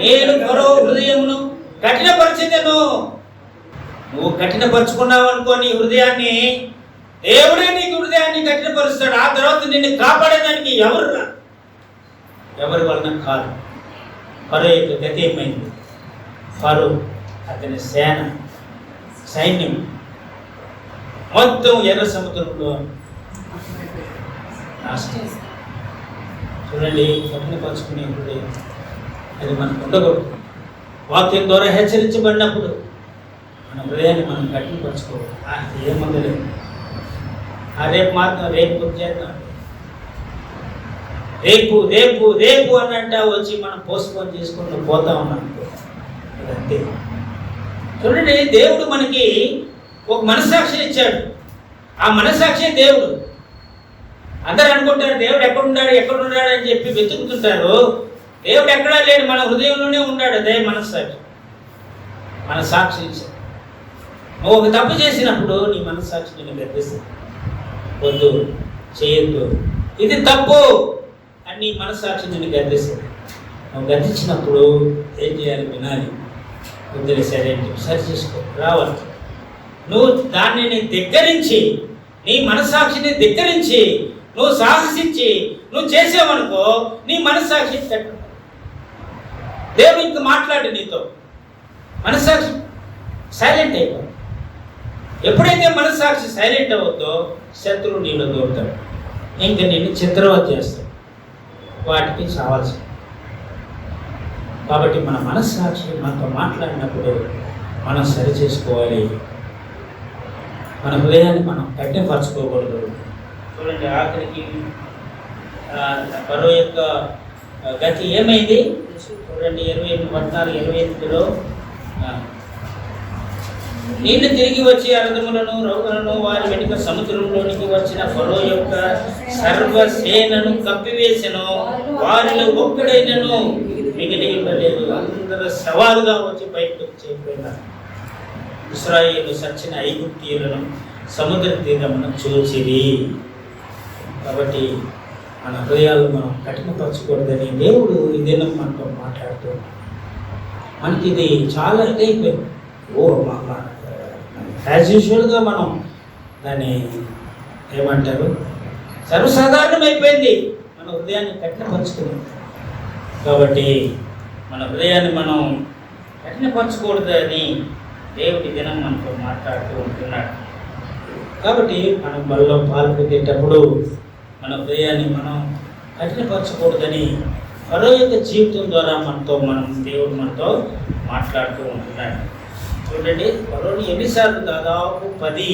నేను ఫరో హృదయమును కఠినపరిచెదను. నువ్వు కఠినపరుచుకున్నావు అనుకో నీ హృదయాన్ని, దేవుడే నీకు హృదయాన్ని కఠినపరుస్తాడు. ఆ తర్వాత నిన్ను కాపాడేదానికి ఎవరి వలన కాదు. ఫరో యొక్క గతి ఏమైంది? ఫరో అతని సైన్యం మొత్తం ఎర్ర సముద్రంలో నాశనం. చూడండి, కఠినపరుచుకునే హృదయం అది మనకు ఉండకూడదు. వాక్యం ద్వారా హెచ్చరించబడినప్పుడు మన హృదయాన్ని మనం కట్టిపరచుకోవాలి. ఏముందలే రేపు మాత్రం రేపు చేద్దాం, రేపు రేపు రేపు అని అంటే వచ్చి మనం పోస్ట్పోన్ చేసుకుంటూ పోతా ఉన్నాం. అంతే. చూడండి, దేవుడు మనకి ఒక మనస్సాక్షి ఇచ్చాడు. ఆ మనస్సాక్షి దేవుడు. అందరూ అనుకుంటారు దేవుడు ఎక్కడున్నాడు అని చెప్పి వెతుకుతుంటారు. దేవుడు ఎక్కడా లేడు, మన హృదయంలోనే ఉన్నాడు. అదే మనస్సాక్షి, మన సాక్షి. నువ్వు ఒక తప్పు చేసినప్పుడు నీ మనస్సాక్షి నిన్ను గద్దిస్తుంది. వద్దు, చేయొద్దు, ఇది తప్పు అని నీ మనస్సాక్షి నిన్ను గద్దిస్తుంది. నువ్వు గద్దించినప్పుడు ఏం చేయాలి? వినాలి. వద్దులే, సరే అని చెప్పి సరి చేసుకో, రావాలి. నువ్వు దాన్ని ధిక్కరించి, నీ మనస్సాక్షిని ధిక్కరించి నువ్వు సాహసించి నువ్వు చేసావనుకో, నీ మనస్సాక్షి తట్టు. దేవుడు ఇంకా మాట్లాడు నీతో. మనస్సాక్షి సైలెంట్ అయిపో. ఎప్పుడైతే మనస్సాక్షి సైలెంట్ అవుద్దో శత్రువు నీలో దూరుతాడు, ఇంకా నిన్ను చిత్రవత చేస్తాడు. వాటికి చావాల్సి. కాబట్టి మన మనస్సాక్షి మనతో మాట్లాడినప్పుడు మనం సరి చేసుకోవాలి. మన హృదయాన్ని మనం కఠినపరచుకోకూడదు. చూడండి, ఆఖరికి ఫరో యొక్క గతి ఏమైంది? చూడండి 14:28 నీళ్లు తిరిగి వచ్చి అరదములను రౌతులను వారి వెనుక సముద్రంలోనికి వచ్చిన ఫరో యొక్క సర్వసేనను కప్పివేసెను, వారిలో ఒక్కడైనను మిగిలి ఉండలేదు. అందరూ సవాలుగా వచ్చి బయటకు చేరిపోయినారు. ఇశ్రాయేలు సచ్చిన ఐగుప్తీయులను సముద్ర తీరమున చూచిరి. కాబట్టి మన హృదయాలు మనం కఠినపరచకూడదని దేవుడు ఇదేనా మనతో మాట్లాడుతూ. మనకి ఇది చాలా ఇదైపోయింది. యాజ్ యూజువల్గా మనం దాన్ని ఏమంటారు, సర్వసాధారణం అయిపోయింది మన హృదయాన్ని కఠినపరచుకుని. కాబట్టి మన హృదయాన్ని మనం కఠినపరచకూడదని దేవుడి దినం మనతో మాట్లాడుతూ ఉంటున్నాడు. కాబట్టి మనం బల్లో పాల్గొనేటప్పుడు మన హృదయాన్ని మనం కఠినపరచకూడదని ఫరో యొక్క జీవితం ద్వారా దేవుడు మనతో మాట్లాడుతూ ఉంటున్నాడు. చూడండి, ఫరోని ఎన్నిసార్లు దాదాపు 10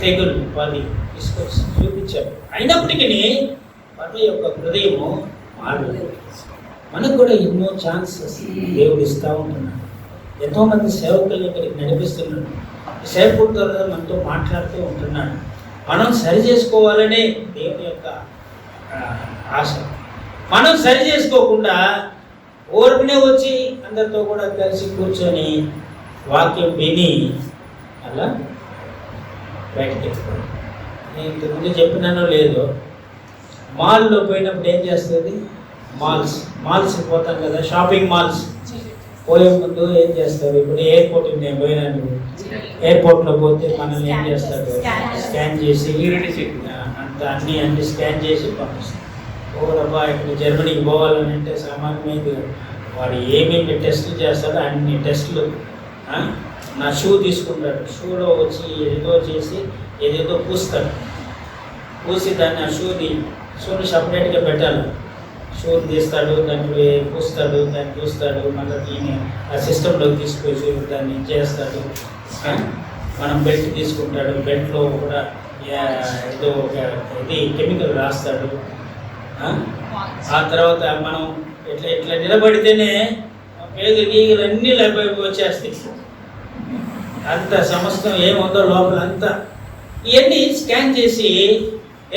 తెగులు తీసుకొచ్చి చూపించాడు. అయినప్పటికీ ఫరో యొక్క హృదయము మారలేదు. మనకు కూడా ఎన్నో ఛాన్సెస్ దేవుడు ఇస్తూ ఉంటున్నాడు. ఎంతోమంది సేవకులను ఇక్కడికి నడిపిస్తున్నాడు. సేవకుల ద్వారా మనతో మాట్లాడుతూ ఉంటున్నాడు. మనం సరి చేసుకోవాలనే దేవుని యొక్క ఆశ. మనం సరి చేసుకోకుండా ఊరికనే వచ్చి అందరితో కూడా కలిసి కూర్చొని వాక్యం విని అలా బయటకు వెళ్ళిపోయాడు. నేను ఇంతకుముందు చెప్పినానో లేదో, మాల్లో పోయినప్పుడు ఏం చేస్తుంది? మాల్స్కి పోతాం కదా, షాపింగ్ మాల్స్ పోయే ముందు ఏం చేస్తారు? ఇప్పుడు ఎయిర్పోర్ట్ నేను పోయినాను, ఎయిర్పోర్ట్లో పోతే మనల్ని ఏం చేస్తారు? స్కాన్ చేసి అంత అన్ని స్కాన్ చేసి పంపిస్తారు. ఓరబ్బా, ఇప్పుడు జర్మనీకి పోవాలని అంటే సామాన్యమైంది. వాడు ఏమేమి టెస్టులు చేస్తాడో అన్ని టెస్టులు. నా షూ తీసుకుంటాడు, షూలో వచ్చి ఏదో చేసి ఏదేదో పూస్తాడు. పూసి దాన్ని ఆ షూని సపరేట్గా పెట్టాలి. షూని తీస్తాడు, దాన్ని పూస్తాడు, దాన్ని చూస్తాడు, మళ్ళీ దీన్ని ఆ సిస్టంలోకి తీసుకొచ్చి దాన్ని చేస్తాడు. మనం బెల్ట్ తీసుకుంటాడు, బెల్ట్లో కూడా ఏదో ఒక కెమికల్ రాస్తాడు. ఆ తర్వాత మనం ఇట్లా నిలబడితేనే పేగులు గీగులు అన్నీ వచ్చేస్తాయి. అంత సమస్తం ఏముందో లోపల అంతా ఇవన్నీ స్కాన్ చేసి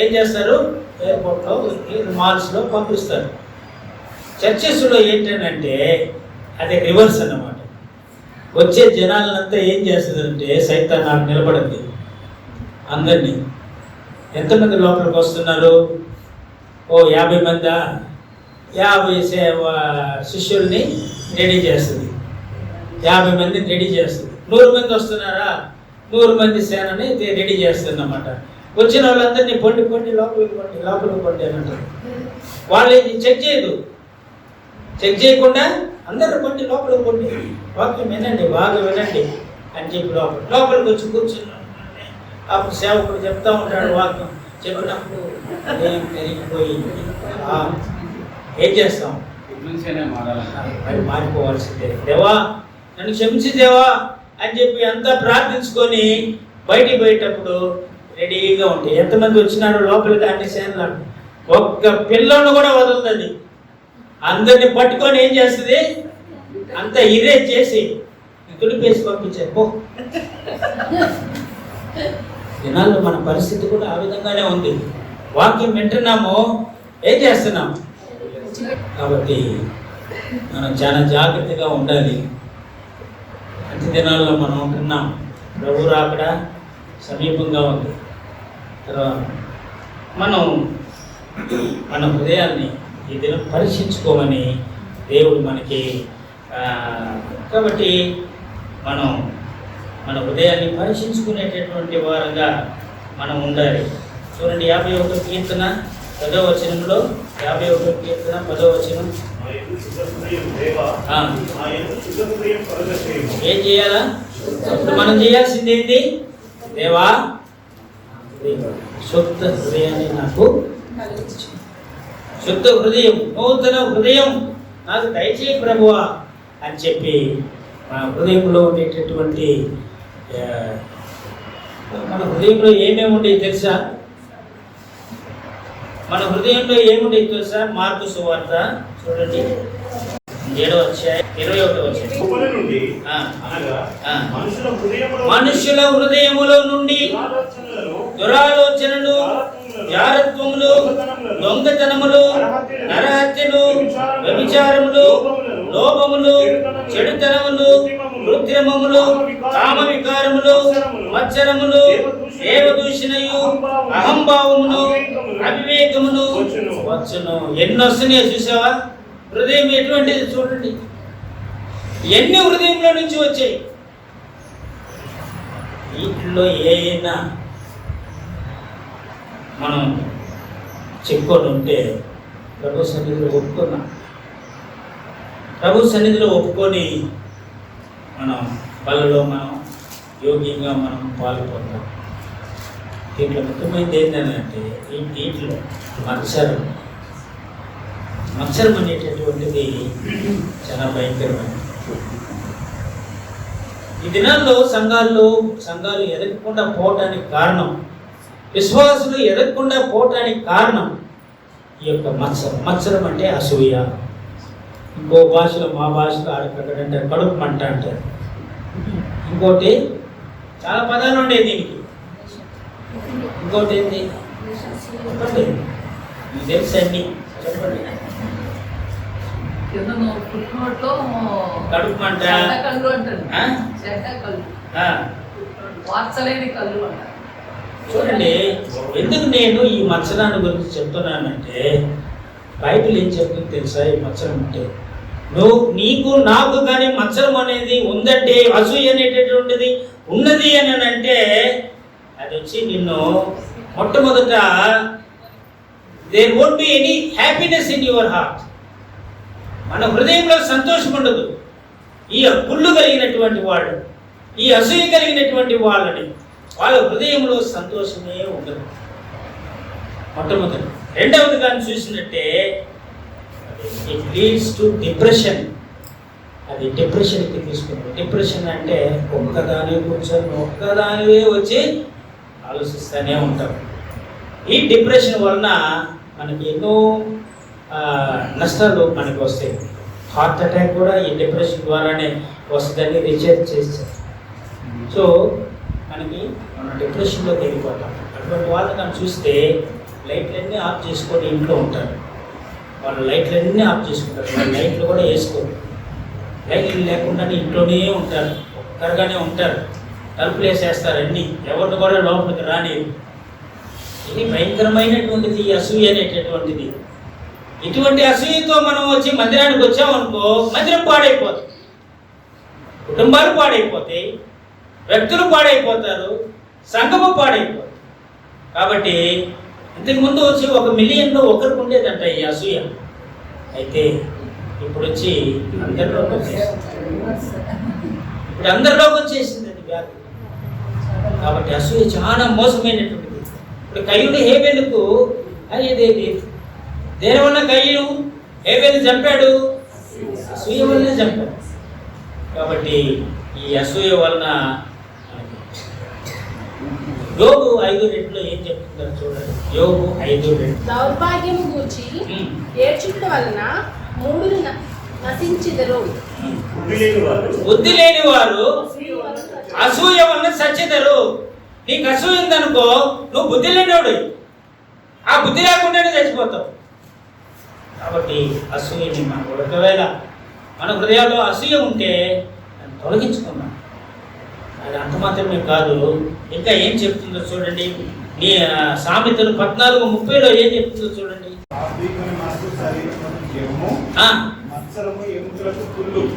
ఏం చేస్తారు? ఎయిర్పోర్ట్లో మాల్స్లో పంపిస్తారు. చర్చెస్లో ఏంటంటే అది రివర్స్ అన్నమాట. వచ్చే జనాలంతా ఏం చేస్తుందంటే సైతాన్ నాకు నిలబడింది. అందరినీ ఎంతమంది లోపలికి వస్తున్నారు? 50 మందా? 50 శిష్యుల్ని రెడీ చేస్తుంది. 50 మందిని రెడీ చేస్తుంది. 100 మంది వస్తున్నారా? 100 మంది సేనని రెడీ చేస్తుంది అన్నమాట. వచ్చిన వాళ్ళందరినీ పొండి లోపలికి పొండి అని అంటారు. వాళ్ళు చెక్ చేయదు. చెక్ చేయకుండా అందరూ పొండి లోపలికి పొండి, వాక్యం వినండి, బాగా వినండి అని చెప్పి లోపలికి వచ్చి కూర్చున్నాం. అప్పుడు సేవకుడు చెప్తా ఉంటాడు వాక్యం. చెప్పినప్పుడు ఏం పెరిగిపోయి ఏం చేస్తాం? మరి మారిపోవాల్సిందే. దేవా నన్ను క్షమించి దేవా అని చెప్పి అంతా ప్రార్థించుకొని బయటికి పోయేటప్పుడు రెడీగా ఉంటాయి. ఎంతమంది వచ్చినారో లోపలికి అన్ని సేనలు ఒక్క పిల్లను కూడా వదలదు. అందరిని పట్టుకొని ఏం చేస్తుంది, అంత ఇదే చేసి తుడిపేసి పంపించారు. పో దినాల్లో మన పరిస్థితి కూడా ఆ విధంగానే ఉంది. వాక్యం వింటున్నాము, ఏం చేస్తున్నాము. కాబట్టి మనం చాలా జాగ్రత్తగా ఉండాలి. అంత్య దినాల్లో మనం ఉంటున్నాం. ప్రభు రాకడ సమీపంగా ఉంది. తర్వాత మనం మన హృదయాన్ని ఈ దినం పరీక్షించుకోమని దేవుడు మనకి కాబట్టి మనం మన హృదయాన్ని పరీక్షించుకునేటటువంటి వారంగా మనం ఉండాలి. చూడండి 51వ కీర్తన 10వ వచనంలో, 51వ కీర్తన 10వ వచనం. ఏం చేయాలా? ఇప్పుడు మనం చేయాల్సింది ఏంటి? దేవా శుద్ధ హృదయాన్ని నాకు, శుద్ధ హృదయం, నూతన హృదయం నాకు దయచేయి ప్రభువా అని చెప్పి మన హృదయంలో ఉండేటటువంటి మన హృదయంలో ఏమేమి ఉండేవి తెలుసా? మన హృదయంలో ఏముండేవి తెలుసా? మార్కు సువార్త చూడండి 7వ అధ్యాయం 21వ వచనం. మనుషుల హృదయములో నుండి దురాలోచనలు, జారత్వములు, దొంగతనములు, నరహత్యలు, వ్యభిచారములు, లోభములు, చెడుతనములు, కృత్రిమములు, కామ వికారములు, మత్సరములు, దేవదూషణయు, అహంభావమును, అవివేకమును వచ్చును. ఎన్ని వస్తున్నాయో చూసావా? హృదయం ఎటువంటిది చూడండి. ఎన్ని హృదయంలో నుంచి వచ్చాయి. వీటిలో ఏమైనా మనం చెప్పుకొని ఉంటే ప్రభు సన్నిధిలో ఒప్పుకున్నాం. ప్రభు సన్నిధిలో ఒప్పుకొని మనం వాళ్ళలో మనం యోగ్యంగా మనం పాల్గొంటాం. దీంట్లో ముఖ్యమైనది ఏంటంటే వీటిలో మత్సరం అనేటటువంటిది చాలా భయంకరమైనది. ఈ దినాల్లో సంఘాలు ఎదగకుండా పోవటానికి కారణం, విశ్వాసులు ఎదగకుండా పోవటానికి కారణం ఈ యొక్క మత్సరం అంటే అసూయ. ఇంకో భాషలో, మా భాషలో ఆడకంటే కడుపు మంట అంటారు. ఇంకోటి చాలా పదాలు ఉండేవి దీనికి. ఇంకోటి ఏంటి చెప్పండి, మీకు తెలుసు అన్ని చెప్పండి. కడుపు మంట, చూడండి. ఎందుకు నేను ఈ మత్సరాన్ని గురించి చెప్తున్నానంటే, బైబిల్ ఏం చెప్తుంది తెలుసా? ఈ మత్సరం అంటే నీకు నాకు కానీ మత్సరం అనేది ఉందంటే, అసూయ అనేటటువంటిది ఉన్నది అని అంటే, అది వచ్చి నిన్ను మొట్టమొదట there won't be any happiness in your heart. మన హృదయంలో సంతోషం ఉండదు. ఈ కుళ్ళు కలిగినటువంటి వాళ్ళు, ఈ అసూయ కలిగినటువంటి వాళ్ళని, వాళ్ళ హృదయంలో సంతోషమే ఉండదు మొట్టమొదటి. రెండవది కానీ చూసినట్టే ఇట్ లీడ్స్ టు డిప్రెషన్. అది డిప్రెషన్కి తీసుకుంటుంది. డిప్రెషన్ అంటే ఒక్కదానివే వచ్చి ఆలోచిస్తూనే ఉంటాం. ఈ డిప్రెషన్ వలన మనకి ఎన్నో నష్టాలు మనకి వస్తాయి. హార్ట్ అటాక్ కూడా ఈ డిప్రెషన్ ద్వారానే వస్తుందని రీసెర్చ్ చేస్తారు. సో మనకి మనం డిప్రెషన్లోకి వెళ్ళిపోతాం. అటువంటి వాళ్ళని మనం చూస్తే లైట్లన్నీ ఆఫ్ చేసుకొని ఇంట్లో ఉంటారు. వాళ్ళు లైట్లన్నీ ఆఫ్ చేసుకుంటారు. వాళ్ళు లైట్లు కూడా వేసుకోరు. లైట్లు లేకుండానే ఇంట్లోనే ఉంటారు, ఒక్కరుగానే ఉంటారు. తలుపులు వేసేస్తారు అన్నీ, ఎవరిని కూడా లోపలికి రానివ్వరు. ఇది భయంకరమైనటువంటిది ఈ అసూయ అనేటటువంటిది. ఇటువంటి అసూయతో మనం వచ్చి మందిరానికి వచ్చామనుకో, మందిరం పాడైపోతుంది, కుటుంబాలు పాడైపోతాయి, వ్యక్తులు పాడైపోతారు, సంఘము పాడైపోతుంది. కాబట్టి ఇంతకుముందు వచ్చి 1 మిలియన్లో ఒకరికి ఉండేదంట ఈ అసూయ. అయితే ఇప్పుడు వచ్చి అందరిలోకి వచ్చేసింది. ఇప్పుడు అందరిలోకి వచ్చేసింది అది వ్యాధి. కాబట్టి అసూయ చాలా మోసమైనటువంటిది. ఇప్పుడు కయ్యూని హేబెలుకు అదేది దేనివల్ల కయ్యూను హేబెలు చంపాడు? అసూయ వల్లనే చంపాడు. కాబట్టి ఈ అసూయ వలన యోబు 5:2 ఏం చెప్తుందో చూడండి. యోబు 5:2 దౌర్భాగ్యము గూర్చి ఏడ్చుట వలన మూడులు నశించెదరు. బుద్ధి లేని వారు అసూయ వలన చచ్చెదరు. నీకు అసూయ ఉందనుకో, నువ్వు బుద్ధి లేనివాడు, ఆ బుద్ధి లేకుండానే చచ్చిపోతావు. కాబట్టి అసూయని మనం ఒకవేళ మన హృదయాల్లో అసూయ ఉంటే దాన్ని తొలగించుకున్నాం. అది అంత మాత్రమే కాదు, ఇంకా ఏం చెప్తుందో చూడండి. నీ సామెతలు 14:30 ఏం చెప్తుందో చూడండి.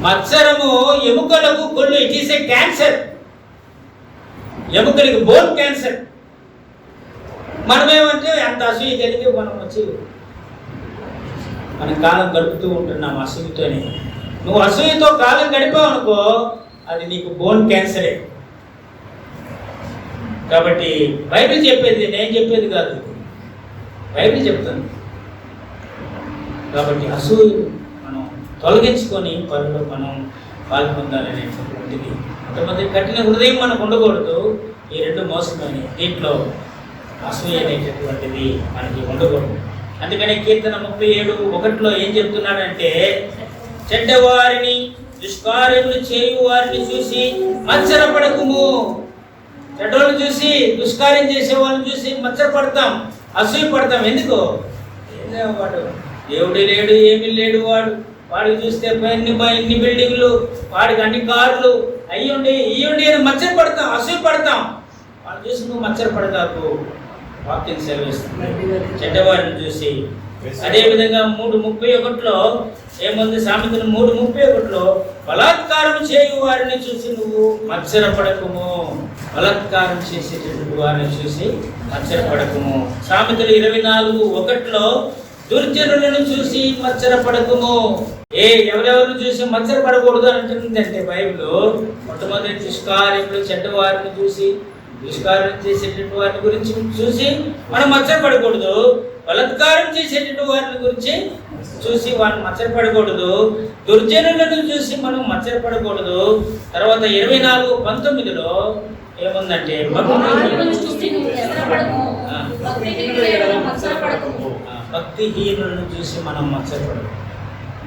మత్సరము ఎముకలకు కొల్లు. It is a cancer. ఎముకలకి బోన్ క్యాన్సర్. మనమేమంటే అంత అసూయ కలిగి మనం వచ్చి మన కాలం గడుపుతూ ఉంటున్నాం అసూయతోనే. నువ్వు అసూయతో కాలం గడిపావు అనుకో, అది నీకు బోన్ క్యాన్సరే. కాబట్టి బైబిల్ చెప్పేది, నేను చెప్పేది కాదు, బైబిల్ చెప్తాను. కాబట్టి అసూయ మనం తొలగించుకొని పనులు మనం పాల్పొందాలనేటువంటిది. కొంతమంది కఠిన హృదయం మనకు ఉండకూడదు. ఈ రెండు మోసమని దీంట్లో అసూయ అనేటటువంటిది మనకి ఉండకూడదు. అందుకని కీర్తన 37:1 ఏం చెప్తున్నాడంటే, చెడ్డవారిని దుష్కార్యములు చేయు వారిని చూసి మత్సరపడకుము. చెడ్డవాళ్ళని చూసి, దుష్కార్యం చేసే వాళ్ళని చూసి మత్సరపడతాం, అసూయ పడతాం. ఎందుకు? వాడు దేవుడు లేడు, ఏమీ లేడు, వాడికి చూస్తే ఇన్ని బిల్డింగ్లు, వాడికి అన్ని కార్లు అయ్యుండి అని మత్సరపడతాం, అసూయ పడతాం. వాళ్ళు చూసి నువ్వు మత్సరపడతావు. వాక్యం సెలవిస్తుంది చెడ్డవారిని చూసి. అదేవిధంగా 3:31 ఏముంది? సామెతలు 3:31 బలాత్కారం చేయు వారిని చూసి నువ్వు మత్సరపడకుము. బలాత్కారం చేసేటటువంటి వారిని చూసి మత్సరపడకుము. సామెతలు 24:1 దుర్జనులను చూసి మత్సరపడకుము. ఎవరెవరిని చూసి మత్సరపడకూడదు అని అంటుందంటే బైబిల్. మొట్టమొదటి దుష్కార్యములు, చెడ్డవారిని చూసి, దుష్కార్యం చేసేటటువంటి వారిని గురించి చూసి మనం మత్సరపడకూడదు. బలాత్కారం చేసేటటువంటి వారిని గురించి చూసి వారిని మత్సరపడకూడదు. దుర్జనులను చూసి మనం మత్సరపడకూడదు. తర్వాత 24:19 ఏముందంటే, భక్తిహీనులను చూసి మనం మత్సరపడదు.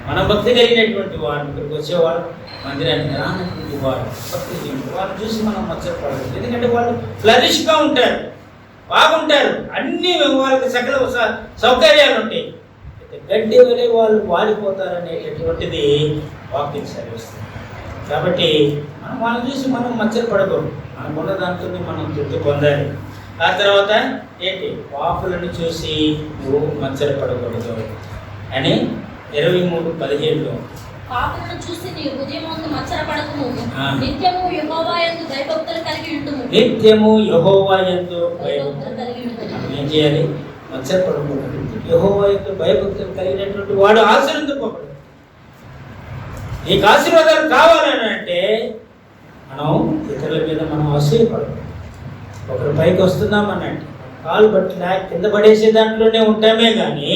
మన భక్తి కలిగినటువంటి వారు, ఇక్కడికి వచ్చేవారు, మందిరానికి రానటువంటి వారు భక్తిహీనులు, వాళ్ళని చూసి మనం మత్సరపడదు. ఎందుకంటే వాళ్ళు ఫ్లరిష్గా ఉంటారు, బాగుంటారు, అన్ని వాళ్ళకి సకల సౌకర్యాలు ఉంటాయి. గడ్డి వలె వాళ్ళు వాడిపోతారనేటటువంటిది వాక్యం సెలవిస్తుంది. కాబట్టి మనం వాళ్ళని చూసి మనం మత్సరపడకూడదు. మనకున్న దాంతో మనం తృప్తి పొందాలి. ఆ తర్వాత ఏంటి? పాపులను చూసి నువ్వు మత్సరపడకూడదు అని 23:17 పాపులను చూసి నీ హృదయమందు మత్సరపడకుము. నిత్యము యెహోవా యందు భయభక్తులు కలిగి ఉండుము. నిత్యము యెహోవా యందు భయభక్తులు కలిగి ఉండుము. మనం ఏం చేయాలి? మత్సరపడకూడదు. యెహోవా యందు భయభక్తులు కలిగినటువంటి వాడు ఆశీర్వదింపబడు. నీకు ఆశీర్వాదాలు కావాలని అంటే మనం ఇతరుల మీద మనం అసూయపడకూడదు. ఒకరు పైకి వస్తున్నామనంటే కాలు బట్టి కింద పడేసే దాంట్లోనే ఉంటామే కానీ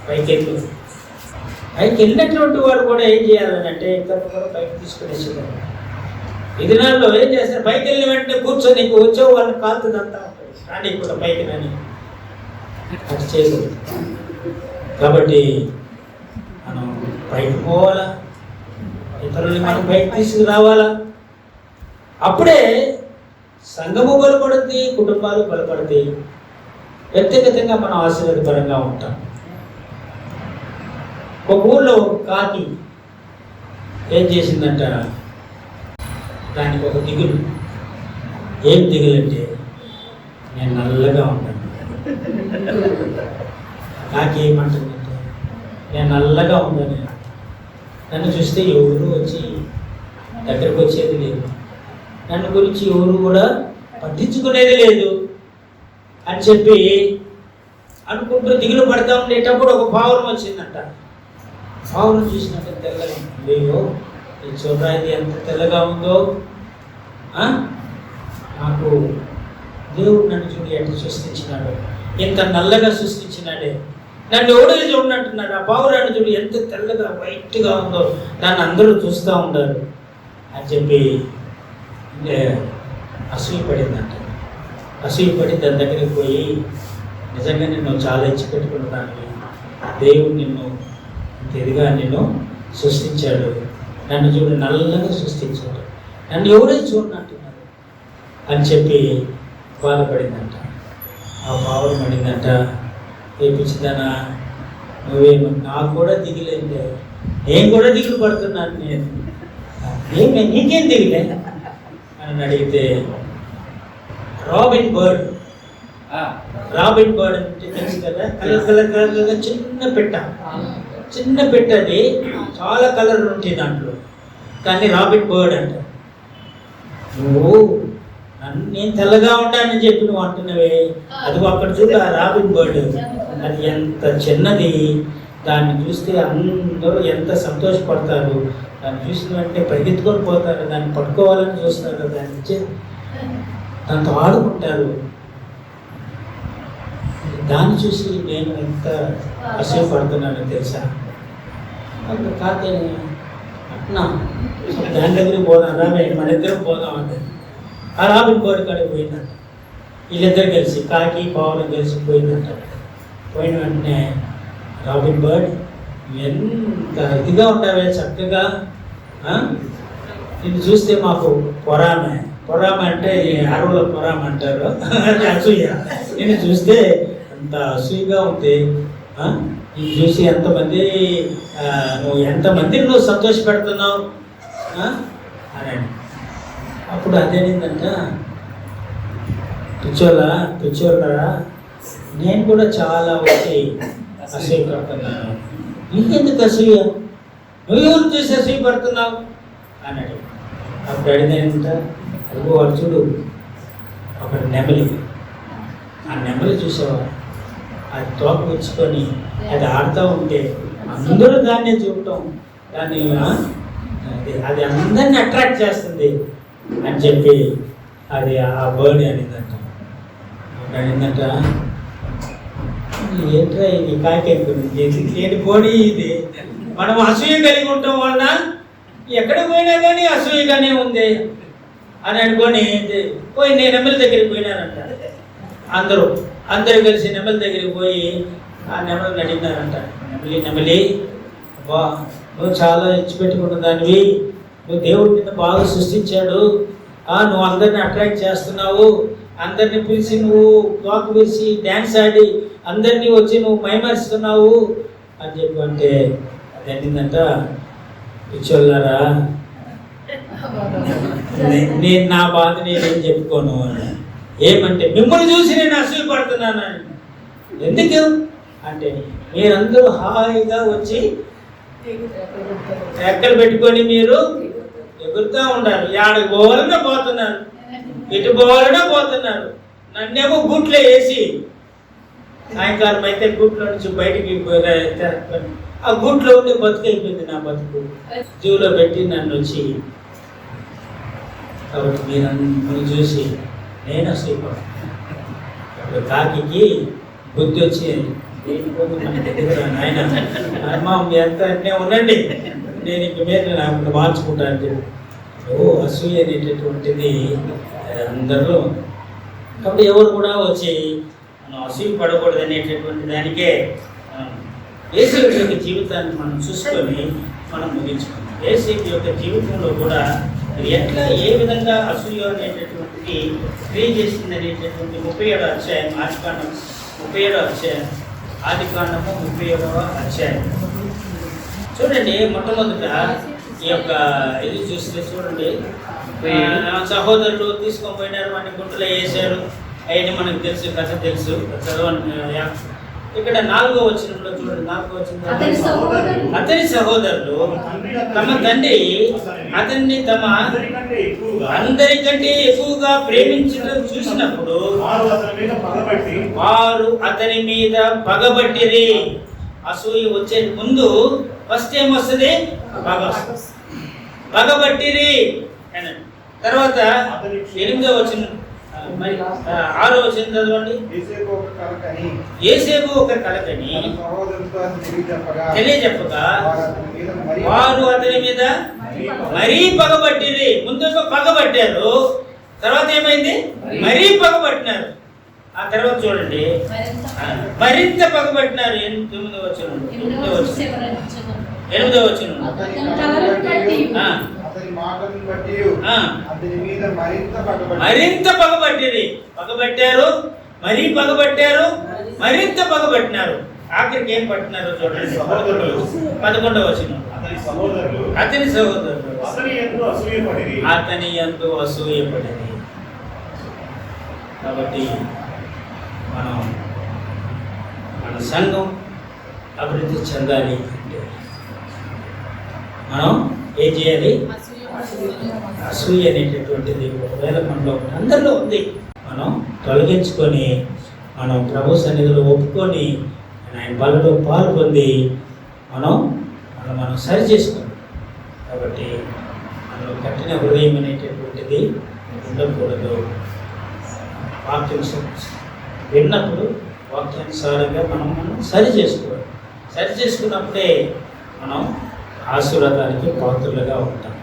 పైకి వెళ్ళినటువంటి వాడు కూడా ఏం చేయాలని అంటే ఇతరులు కూడా పైకి తీసుకునేసేదాన్ని. ఈ దినాల్లో ఏం చేస్తారు? పైకి వెళ్ళిన వెంటనే కూర్చొని నీకు వచ్చావు వాళ్ళని కాలుతుందంతా ఉంటుంది, కానీ కూడా పైకి రాని అది చేయకూడదు. కాబట్టి మనం పైకి పోవాలా, ఇతరుల్ని మనం పైకి తీసుకురావాలా. అప్పుడే సంఘము బలపడుతుంది, కుటుంబాలు బలపడతాయి, వ్యక్తిగతంగా మనం ఆశీర్వాదపరంగా ఉంటాం. ఒక ఊళ్ళో కాకి ఏం చేసిందంట, దానికి ఒక దిగులు. ఏం దిగులు అంటే, నేను నల్లగా ఉంటాను. కాకి ఏమంటుందంటే, నేను నల్లగా ఉంటాను, నన్ను చూస్తే ఎవరు వచ్చి దగ్గరకు వచ్చేది లేదు, నన్ను గురించి ఎవరు కూడా పట్టించుకునేది లేదు అని చెప్పి అనుకుంటూ దిగులు పడతా ఉండేటప్పుడు ఒక పావురం వచ్చిందంట. పావురం చూసినట్టు తెల్లగా, అయ్యో ఈ చూడరాది ఎంత తెల్లగా ఉందో, నాకు దేవుడు నన్ను చూడు ఎట్లా సృష్టించినాడు, ఇంత నల్లగా సృష్టించినాడే, నన్ను ఎవడో చూడనట్టున్నాడు. ఆ పావురాన్ని చూడు ఎంత తెల్లగా వైట్గా ఉందో, నన్ను అందరూ చూస్తూ ఉంటారు, అని చెప్పి అసూయ పడిందంట. అసూయ పడి దాని దగ్గరికి పోయి, నిజంగా నిన్ను చాలా ఇచ్చి పెట్టుకుంటున్నాను, దేవుడు నిన్ను ఇదిగా నిన్ను సృష్టించాడు, నన్ను చూడు నల్లగా సృష్టించాడు, నన్ను ఎవరే చూడనంటున్నారు అని చెప్పి బాధపడిందంట. ఆ పావులు పడిందంట, ఏ పిచ్చిదానా నువ్వేమో, నాకు కూడా దిగులేందే, నేను కూడా దిగులు పడుతున్నాను, నేను నీకేం దిగులే అని అడిగితే, రాబిన్ బర్డ్ అంటే తెలుసు కదా, కలర్గా చిన్న పెట్ట అది, చాలా కలర్ ఉంటాయి దాంట్లో, కానీ రాబిన్ బర్డ్ అంట. నువ్వు నేను తెల్లగా ఉంటానని చెప్పి నువ్వు అంటున్నావే, అది అక్కడ చూడ రాబిన్ బర్డ్, అది ఎంత చిన్నది, దాన్ని చూస్తే అందరూ ఎంత సంతోషపడతారు, దాన్ని చూసిన వెంటనే పరిగెత్తుకొని పోతారు, దాన్ని పట్టుకోవాలని చూస్తారు, దాంతో ఆడుకుంటారు. దాన్ని చూసి నేను ఎంత అసూయపడుతున్నానో తెలుసా. అప్పుడు కాదని అట్నా దాని దగ్గరికి పోదాం రాబే, మన ఇద్దరం పోదాం అంటే ఆ రాబిన్ బర్డ్ కాడికి పోయిందంట. వీళ్ళిద్దరు కలిసి కాకి పావులు కలిసి పోయిందంట. పోయిన వెంటనే రాబిన్ బర్డ్ ఎంత ఇదిగా ఉంటావే, చక్కగా నిన్ను చూస్తే మాకు పొరామె అంటే అడవుల పొరామ అంటారు, అసూయ. నిన్ను చూస్తే అంత అసూయగా ఉంది, నిన్ను చూసి ఎంతమందిని నువ్వు సంతోష పెడుతున్నావు అని. అప్పుడు అదేంటంట, పిచ్చోళ్ళరా నేను కూడా చాలా వచ్చి అసూయ పడుతున్నాను, నీకెందుకు అసూయ, నువ్వెవరు చూసి అసూయ పడుతున్నావు అన్నాడు. అప్పుడు అడిగినంట, అదిగో వాడు చూడు ఒక నెమలి, ఆ నెమలి చూసావా, అది తోక పుచ్చుకొని అది ఆడుతూ ఉంటే అందరూ దాన్ని చూడటం, దాన్ని అది అందరినీ అట్రాక్ట్ చేస్తుంది అని చెప్పి అది ఆ బర్డ్ అనిందంట. అనిందంట, ఏంట్రా ఇది కాకి లేని బోడి ఇది, మనం అసూయ కలిగి ఉండటం వలన ఎక్కడికి పోయినా కానీ అసూయగానే ఉంది అని అనుకొని పోయి నేను నెమలి దగ్గరికి పోయినానంట. అందరూ కలిసి నెమలి దగ్గరికి పోయి ఆ నెమలిని అడిగినారంట, నెమలి అబ్బా నువ్వు చాలా ఇచ్చిపెట్టుకున్న దానివి, నువ్వు దేవుడు నిన్ను బాగా సృష్టించాడు, నువ్వు అందరిని అట్రాక్ట్ చేస్తున్నావు, అందరినీ పిలిచి నువ్వు వాక్ వేసి డ్యాన్స్ ఆడి అందరినీ వచ్చి నువ్వు మైమరుస్తున్నావు అని చెప్పి అంటే అది అనిందంట, పిచ్చోళ్ళారా నేను నా బాధ నేనేం చెప్పుకోను అని. ఏమంటే మిమ్మల్ని చూసి నేను అసూయ పడుతున్నాను అని. ఎందుకు అంటే మీరందరూ హాయిగా వచ్చి రెక్కలు పెట్టుకొని మీరు ఎగురుతూ ఉండాలి, ఆడికి పోవాలన్నా పోతున్నారు, ఇటు పోవాలన్నా పోతున్నారు, నన్నేమో గూట్లో వేసి సాయంకాలం అయితే గూట్లో నుంచి బయటికి ఆ గూట్లో ఉండి బతుకైపోయింది నా బతుకు, జూలో పెట్టి నన్ను వచ్చి. కాబట్టి మీరందరూ చూసి నేను అసూయపడతాను. అప్పుడు కాకి బుద్ధి వచ్చి ఆయన అమ్మా ఎంత అన్నీ ఉండండి, నేను ఇంక మీద నాకు మార్చుకుంటాను చెప్పి. అసూయ అనేటటువంటిది అందరూ, కాబట్టి ఎవరు కూడా వచ్చి మనం అసూయ పడకూడదు అనేటటువంటి దానికే యేసు యొక్క జీవితాన్ని మనం చూసుకొని మనం ముగించుకున్నాం. యేసు యొక్క జీవితంలో కూడా ఎట్లా ఏ విధంగా అసూయ అనేటటువంటిది తెలియజేసింది అనేటటువంటి 37వ అధ్యాయం ఆదికాండం 37వ అధ్యాయం ఆదికాండము 37వ అధ్యాయం చూడండి. మొట్టమొదట ఈ యొక్క ఇది చూస్తే చూడండి, సహోదరులు తీసుకొని పోయినారు, వాడిని గుంటలో వేసారు, అవన్నీ మనకు తెలుసు, కథ తెలుసు, చదవండి. ఇక్కడ 4వ వచనంలో చూడండి, 4వ వచనం, అతని సహోదరులు తమ తండ్రి అతన్ని తమ అందరికంటే ఎక్కువగా ప్రేమించడం చూసినప్పుడు వారు అతని మీద పగబట్టిరి. అసూయ వచ్చే ముందు ఫస్ట్ ఏం వస్తుంది? పగబట్టిరి. తర్వాత 8వ వచనం, 6వ వచనం చదవండి. యేసేపు ఒక కలకని తెలియజెప్పగా వారు అతని మీద మరీ పగబట్టిరి. ముందుగా పగబట్టారు, తర్వాత ఏమైంది? మరీ పగబట్టినారు. ఆ తర్వాత చూడండి, మరింత పగబట్టినారు. 8వ వచనం. అతని మాటలను బట్టి ఆ. అతని మీద మరింత పగబడి మరింత పగబట్టిరి. పగబట్టారు, మరీ పగబట్టారు, మరింత పగబట్టినారు. ఆఖరికి ఏం పట్టినారో చూడండి. 11వ వచనం. అతని సహోదరులు అతని సహోదరులు అతని యందు అసూయపడిరి. అతని యందు అసూయపడిరి. కాబట్టి మనం మన సంఘం అభివృద్ధి చెందాలి అంటే మనం ఏం చేయాలి? అసూయ అనేటటువంటిది ఒకవేళ మనలో అందరిలో ఉంది. మనం తొలగించుకొని మనం ప్రభు సన్నిధిలో ఒప్పుకొని ఆయన బలలో పాల్పొంది మనం సరి చేసుకోండి. కాబట్టి మనలో కఠిన హృదయం అనేటటువంటిది ఉండకూడదు. వాక్యం విన్నప్పుడు వాక్యానుసారంగా మనం సరి చేసుకోవాలి. సరి చేసుకున్నప్పుడే మనం ఆశీర్వాదానికి పాత్రలుగా ఉంటాం.